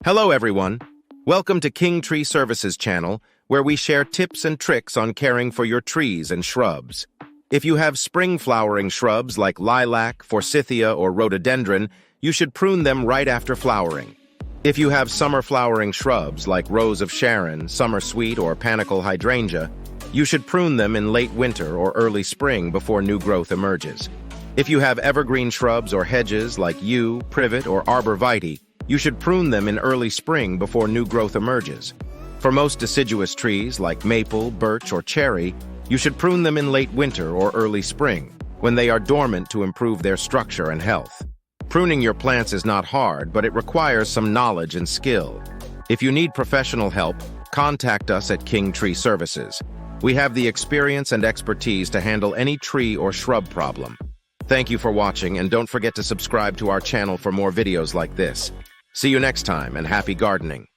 Hello everyone. Welcome to King Tree Services channel, where we share tips and tricks on caring for your trees and shrubs. If you have spring flowering shrubs like lilac, forsythia, or rhododendron, you should prune them right after flowering. If you have summer flowering shrubs like rose of Sharon, summer sweet, or panicle hydrangea, you should prune them in late winter or early spring before new growth emerges. If you have evergreen shrubs or hedges like yew, privet, or arborvitae, you should prune them in early spring before new growth emerges. For most deciduous trees like maple, birch, or cherry, you should prune them in late winter or early spring, when they are dormant to improve their structure and health. Pruning your plants is not hard, but it requires some knowledge and skill. If you need professional help, contact us at King Tree Services. We have the experience and expertise to handle any tree or shrub problem. Thank you for watching, and don't forget to subscribe to our channel for more videos like this. See you next time, and happy gardening.